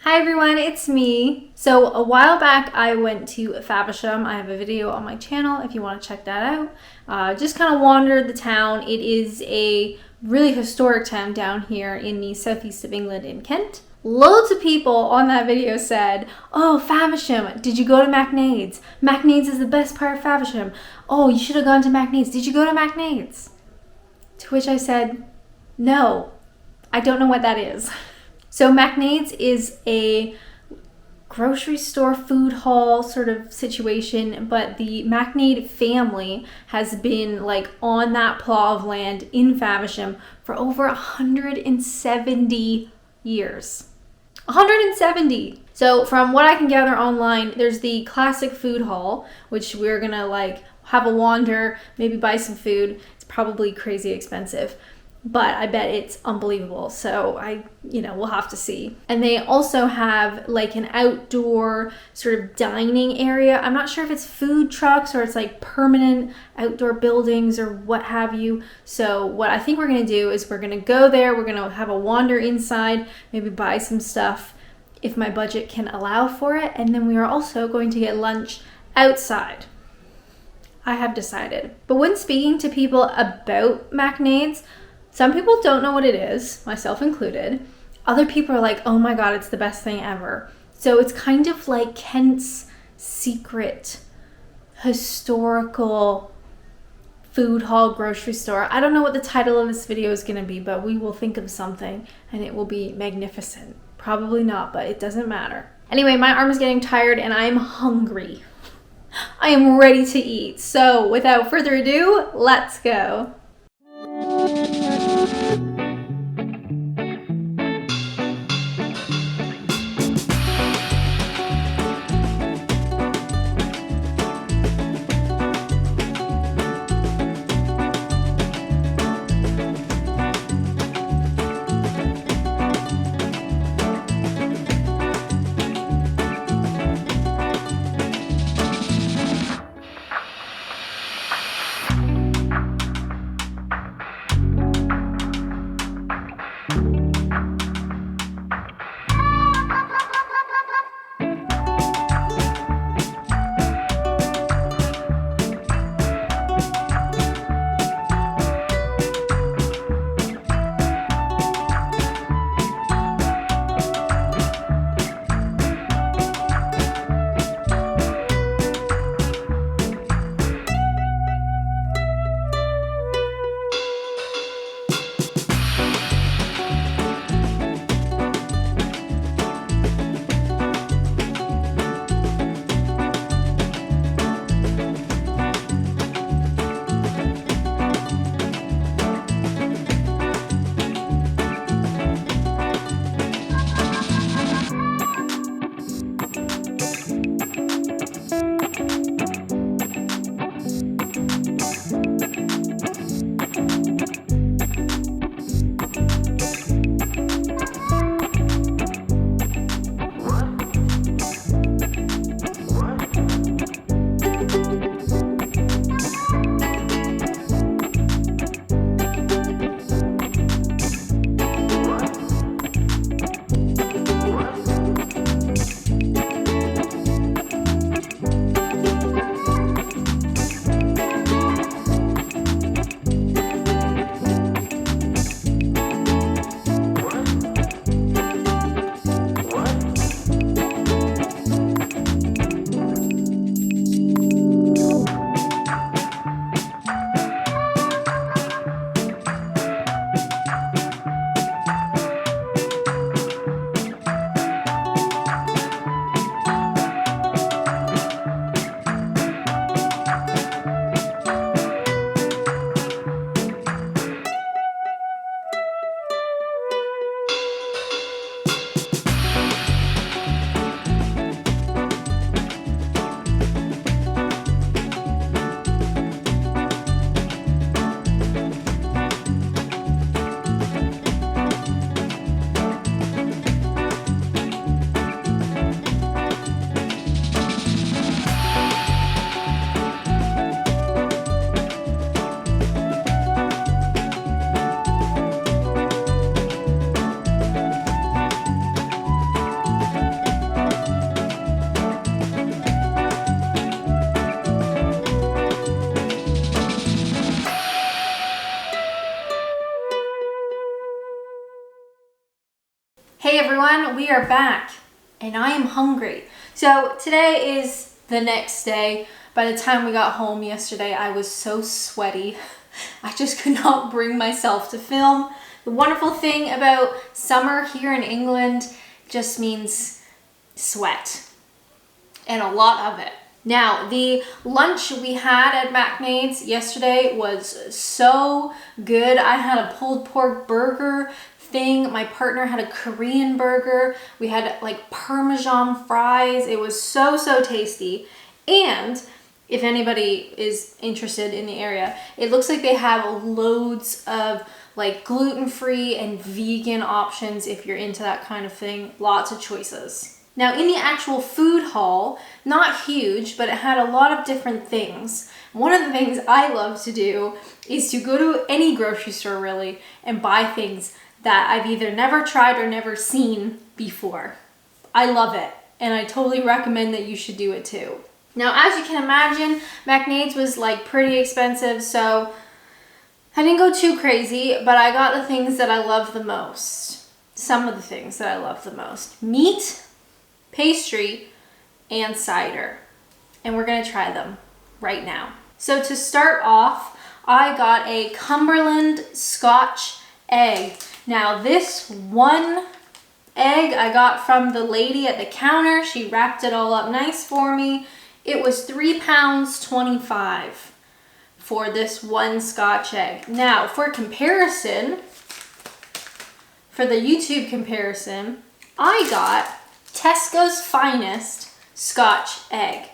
Hi everyone, it's me. So a while back I went to Faversham. I have a video on my channel if you want to check that out. Just kind of wandered the town. It is a really historic town down here in the southeast of England in Kent. Loads of people on that video said, "Oh, Faversham, did you go to Macknade's? Macknade's is the best part of Faversham. Oh, you should have gone to Macknade's. Did you go to Macknade's?" To which I said, "No, I don't know what that is." So Macknade's is a grocery store food hall sort of situation, but the Macknade family has been like on that plot of land in Faversham for over 170 years. 170! So from what I can gather online, there's the classic food hall, which we're gonna like have a wander, maybe buy some food. It's probably crazy expensive, but I bet it's unbelievable. So we'll have to see. And they also have like an outdoor sort of dining area. I'm not sure if it's food trucks or it's like permanent outdoor buildings or what have you. So what I think we're gonna do is we're gonna go there, we're gonna have a wander inside, maybe buy some stuff if my budget can allow for it. And then we are also going to get lunch outside. I have decided. But when speaking to people about Macknade's, some people don't know what it is, myself included. Other people are like, "Oh my God, it's the best thing ever." So it's kind of like Kent's secret historical food hall grocery store. I don't know what the title of this video is gonna be, but we will think of something and it will be magnificent. Probably not, but it doesn't matter. Anyway, my arm is getting tired and I'm hungry. I am ready to eat. So without further ado, let's go. everyone, we are back and I am hungry. So today is the next day. By the time we got home yesterday, I was so sweaty. I just could not bring myself to film. The wonderful thing about summer here in England just means sweat and a lot of it. Now, the lunch we had at Macknade's yesterday was so good. I had a pulled pork burger thing. My partner had a Korean burger. We had like Parmesan fries. It was so tasty. And if anybody is interested in the area, it looks like they have loads of like gluten-free and vegan options if you're into that kind of thing. Lots of choices. Now in the actual food hall, not huge, but it had a lot of different things. One of the things I love to do is to go to any grocery store really and buy things that I've either never tried or never seen before. I love it, and I totally recommend that you should do it too. Now, as you can imagine, Macknade's was like pretty expensive, so I didn't go too crazy, but I got the things that I love the most. Some of the things that I love the most. Meat, pastry, and cider. And we're gonna try them right now. So to start off, I got a Cumberland Scotch egg. Now this one egg I got from the lady at the counter. She wrapped it all up nice for me. It was £3.25 for this one Scotch egg. Now for comparison, for the YouTube comparison, I got Tesco's Finest Scotch egg,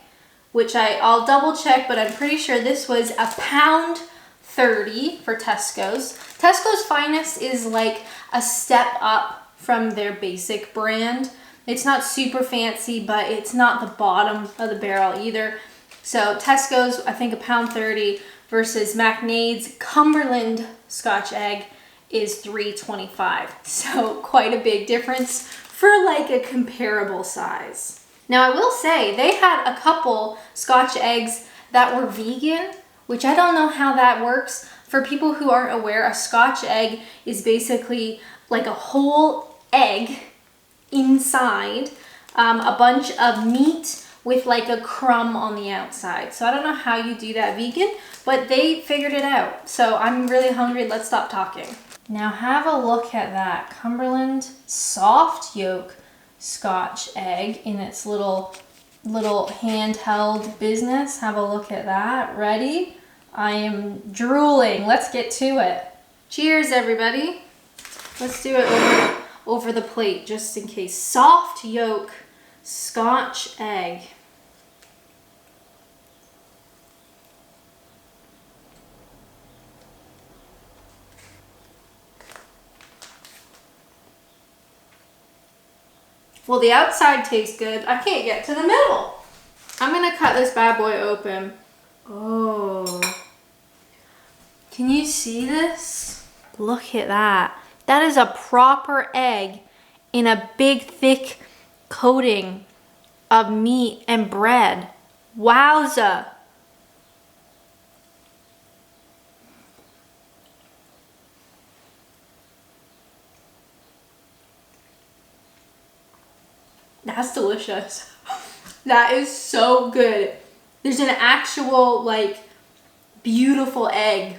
which I'll double check, but I'm pretty sure this was £1.30 for Tesco's. Tesco's Finest is like a step up from their basic brand. It's not super fancy, but it's not the bottom of the barrel either. So Tesco's, I think £1.30 versus Macknade's Cumberland Scotch egg is $3.25. So quite a big difference for like a comparable size. Now I will say they had a couple Scotch eggs that were vegan, which I don't know how that works. For people who aren't aware, a Scotch egg is basically like a whole egg inside a bunch of meat with like a crumb on the outside. So I don't know how you do that vegan, but they figured it out. So I'm really hungry. Let's stop talking. Now have a look at that Cumberland soft yolk Scotch egg in its little handheld business. Have a look at that. Ready? I am drooling. Let's get to it. Cheers, everybody. Let's do it over the plate just in case. Soft yolk Scotch egg. Well, the outside tastes good. I can't get to the middle. I'm gonna cut this bad boy open. Oh. Can you see this? Look at that. That is a proper egg in a big, thick coating of meat and bread. Wowza. That's delicious. That is so good. There's an actual like beautiful egg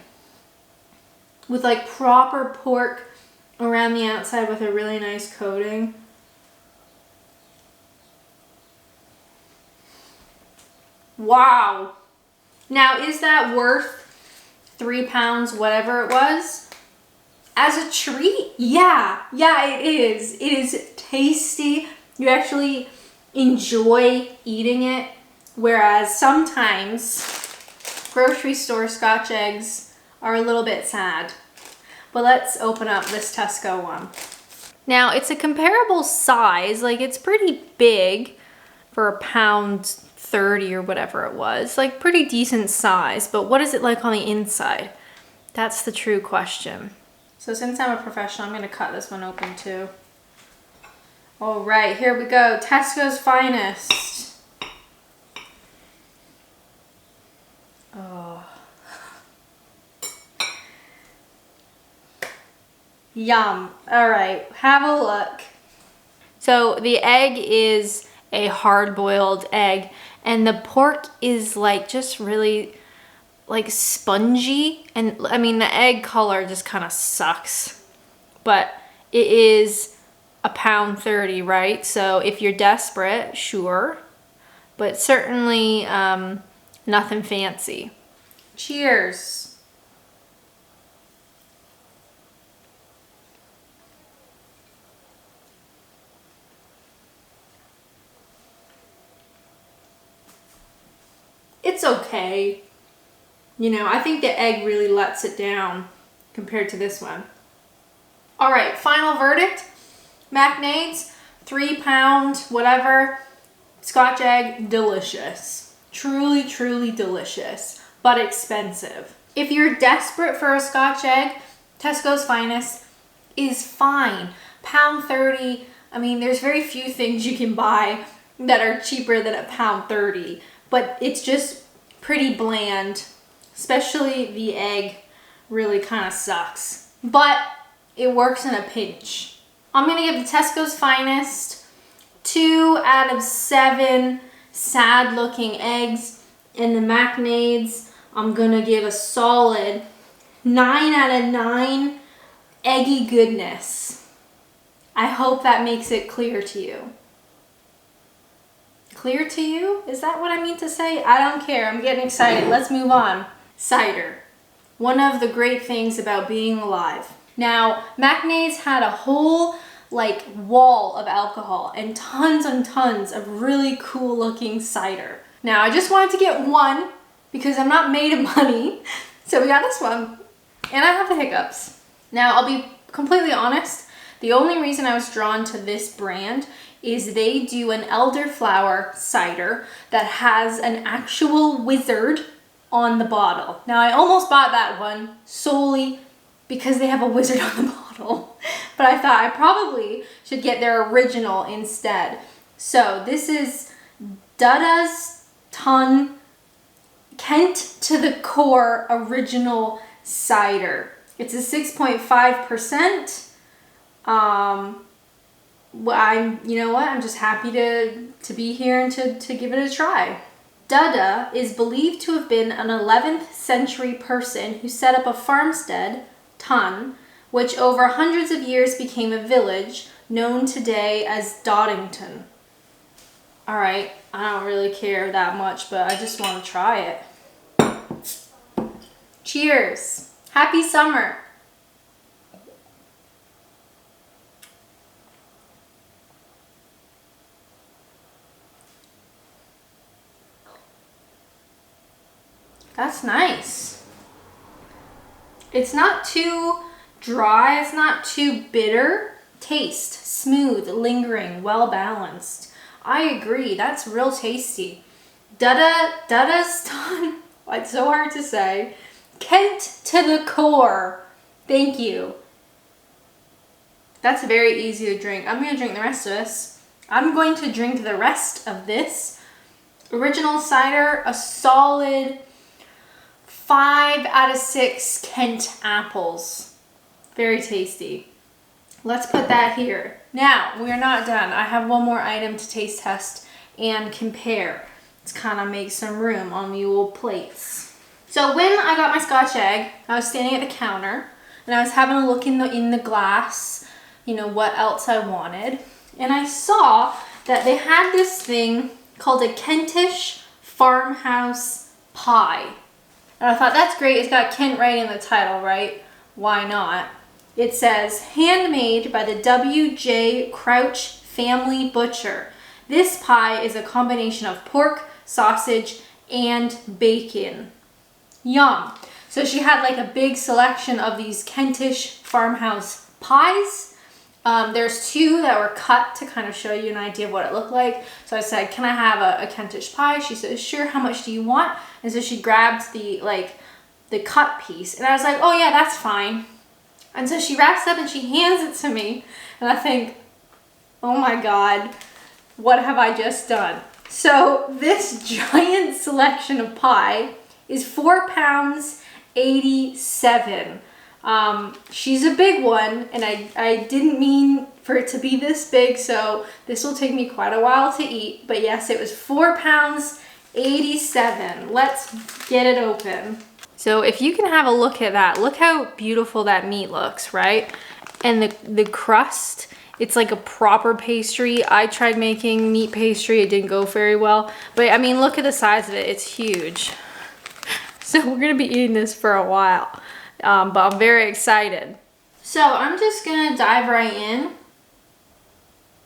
with like proper pork around the outside with a really nice coating. Wow. Now is that worth £3, whatever it was? As a treat? Yeah, it is. It is tasty. You actually enjoy eating it, whereas sometimes grocery store Scotch eggs are a little bit sad. But let's open up this Tesco one. Now it's a comparable size, like it's pretty big for £1.30 or whatever it was, like pretty decent size, but what is it like on the inside? That's the true question. So since I'm a professional, I'm gonna cut this one open too. All right, here we go. Tesco's Finest. Oh. Yum. All right, have a look. So the egg is a hard-boiled egg, and the pork is like just really like spongy. And I mean, the egg color just kind of sucks, but it is £1.30, right? So if you're desperate, sure, but certainly nothing fancy. Cheers. It's okay. You know, I think the egg really lets it down compared to this one. All right, final verdict. Macknade's, £3, whatever. Scotch egg, delicious. Truly, truly delicious, but expensive. If you're desperate for a Scotch egg, Tesco's Finest is fine. £1.30. I mean, there's very few things you can buy that are cheaper than £1.30, but it's just pretty bland, especially the egg really kind of sucks, but it works in a pinch. I'm gonna give the Tesco's Finest 2 out of 7 sad looking eggs, and the Macknades I'm gonna give a solid 9 out of 9 eggy goodness. I hope that makes it clear to you. Clear to you? Is that what I mean to say? I don't care. I'm getting excited. Let's move on. Cider. One of the great things about being alive. Now, Macknade's had a whole like wall of alcohol and tons of really cool looking cider. Now, I just wanted to get one because I'm not made of money. So we got this one. And I have the hiccups. Now, I'll be completely honest. The only reason I was drawn to this brand is they do an elderflower cider that has an actual wizard on the bottle. Now, I almost bought that one solely because they have a wizard on the bottle, but I thought I probably should get their original instead. So this is Dada's Ton Kent to the Core Original Cider. It's a 6.5%. Well, you know what? I'm just happy to be here and to give it a try. Dada is believed to have been an 11th century person who set up a farmstead, Ton, which over hundreds of years became a village known today as Doddington. All right, I don't really care that much, but I just want to try it. Cheers. Happy summer. That's nice. It's not too dry, it's not too bitter. Taste, smooth, lingering, well balanced. I agree, that's real tasty. Dada's Ton, it's so hard to say. Kent to the core. Thank you. That's very easy to drink. I'm gonna drink the rest of this. I'm going to drink the rest of this. Original cider, a solid 5 out of 6 Kent apples. Very tasty. Let's put that here. Now, we're not done. I have one more item to taste test and compare. Let's kind of make some room on the old plates. So when I got my Scotch egg, I was standing at the counter and I was having a look in the glass, you know, what else I wanted. And I saw that they had this thing called a Kentish farmhouse pie. And I thought, that's great. It's got Kent right in the title, right? Why not? It says, handmade by the W.J. Crouch Family Butcher. This pie is a combination of pork, sausage, and bacon. Yum. So she had like a big selection of these Kentish farmhouse pies. There's 2 that were cut to kind of show you an idea of what it looked like. So I said, can I have a Kentish pie? She said, sure, how much do you want? And so she grabbed the cut piece. And I was like, oh yeah, that's fine. And so she wraps it up and she hands it to me. And I think, oh my God, what have I just done? So this giant selection of pie is £4.87. She's a big one, and I didn't mean for it to be this big, so this will take me quite a while to eat. But yes, it was 4 pounds 87. Let's get it open. So if you can have a look at that, look how beautiful that meat looks, right? And the crust, it's like a proper pastry. I tried making meat pastry, it didn't go very well. But I mean, look at the size of it, it's huge. So we're gonna be eating this for a while, but I'm very excited. So I'm just gonna dive right in,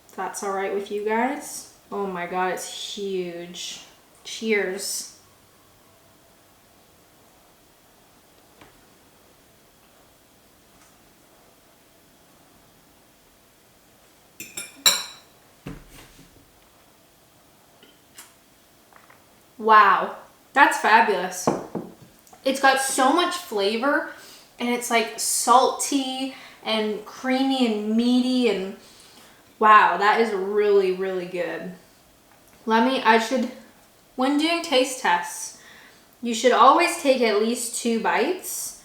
if that's all right with you guys. Oh my God, it's huge. Cheers. Wow, that's fabulous. It's got so much flavor, and it's like salty and creamy and meaty, and wow, that is really, really good. When doing taste tests, you should always take at least 2 bites,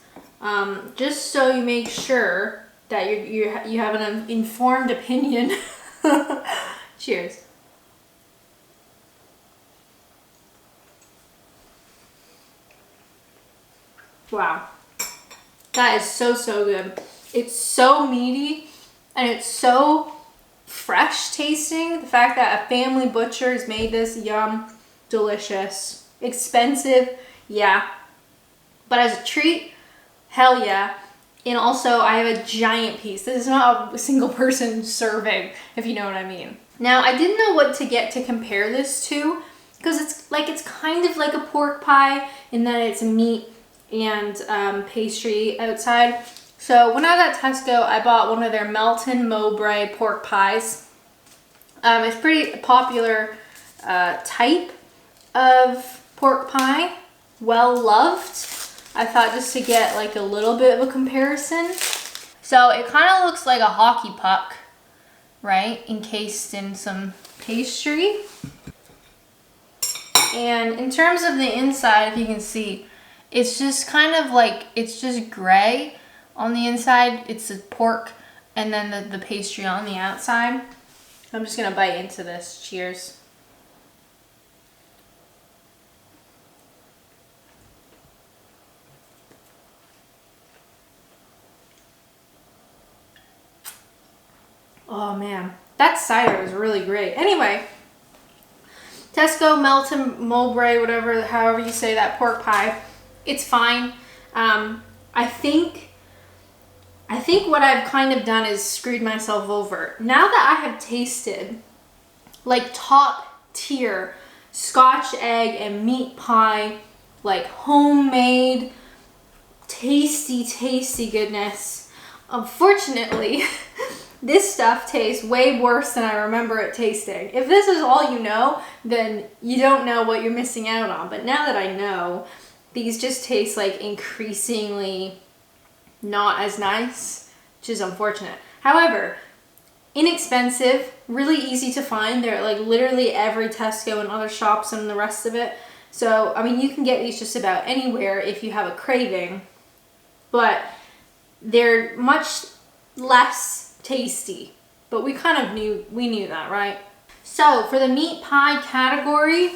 just so you make sure that you have an informed opinion. Cheers. Wow, that is so, so good. It's so meaty, and it's so fresh tasting. The fact that a family butcher has made this, yum, delicious. Expensive, yeah. But as a treat, hell yeah. And also, I have a giant piece. This is not a single person serving, if you know what I mean. Now, I didn't know what to get to compare this to, because it's kind of like a pork pie in that it's meat and pastry outside. So when I was at Tesco, I bought one of their Melton Mowbray pork pies. It's pretty popular type of pork pie, well loved. I thought just to get like a little bit of a comparison. So it kind of looks like a hockey puck, right? Encased in some pastry. And in terms of the inside, if you can see, it's just kind of like, it's just gray on the inside. It's the pork and then the pastry on the outside. I'm just gonna bite into this. Cheers. Oh man, that cider is really great. Anyway, Tesco Melton Mowbray, however you say that pork pie, it's fine. I think what I've kind of done is screwed myself over. Now that I have tasted like top tier Scotch egg and meat pie, like homemade, tasty goodness, unfortunately, this stuff tastes way worse than I remember it tasting. If this is all you know, then you don't know what you're missing out on. But now that I know, these just taste like increasingly not as nice, which is unfortunate. However, inexpensive, really easy to find. They're like literally every Tesco and other shops and the rest of it. So, I mean, you can get these just about anywhere if you have a craving, but they're much less tasty. But we kind of knew that, right? So for the meat pie category,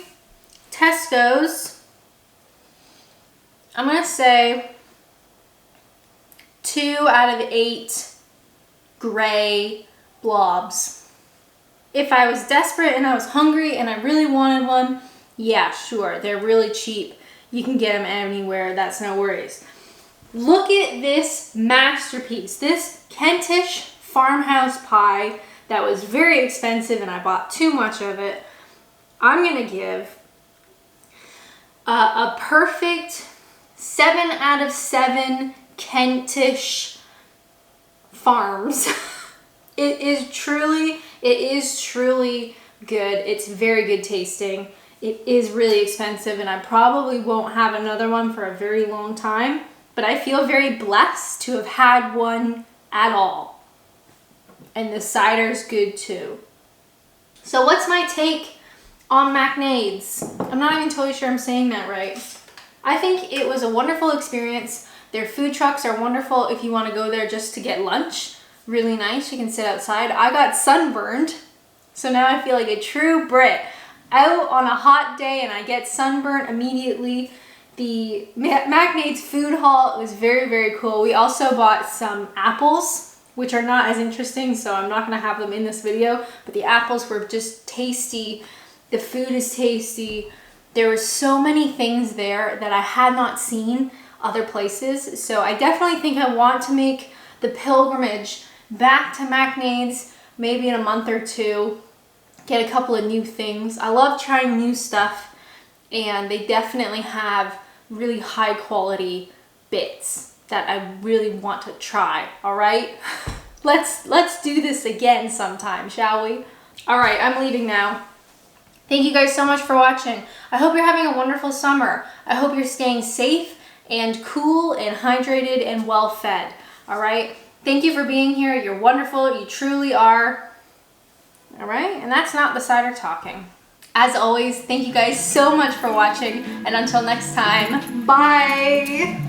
Tesco's, I'm gonna say 2 out of 8 gray blobs. If I was desperate and I was hungry and I really wanted one, yeah, sure, they're really cheap. You can get them anywhere, that's no worries. Look at this masterpiece, this Kentish farmhouse pie that was very expensive and I bought too much of it. I'm gonna give a perfect 7 out of 7 Kentish farms. It is truly good. It's very good tasting. It is really expensive and I probably won't have another one for a very long time, but I feel very blessed to have had one at all. And the cider's good too. So what's my take on Macknades? I'm not even totally sure I'm saying that right. I think it was a wonderful experience. Their food trucks are wonderful if you want to go there just to get lunch. Really nice. You can sit outside. I got sunburned, so now I feel like a true Brit. Out on a hot day and I get sunburned immediately. The Macknade's food hall was very, very cool. We also bought some apples, which are not as interesting, so I'm not gonna have them in this video, but the apples were just tasty. The food is tasty. There were so many things there that I had not seen other places. So I definitely think I want to make the pilgrimage back to Macknade's maybe in a month or two, get a couple of new things. I love trying new stuff, and they definitely have really high quality bits that I really want to try. All right, let's do this again sometime, shall we? All right, I'm leaving now. Thank you guys so much for watching. I hope you're having a wonderful summer. I hope you're staying safe and cool and hydrated and well fed. All right, thank you for being here. You're wonderful. You truly are. All right, and that's not the cider talking. As always, thank you guys so much for watching, and until next time, bye!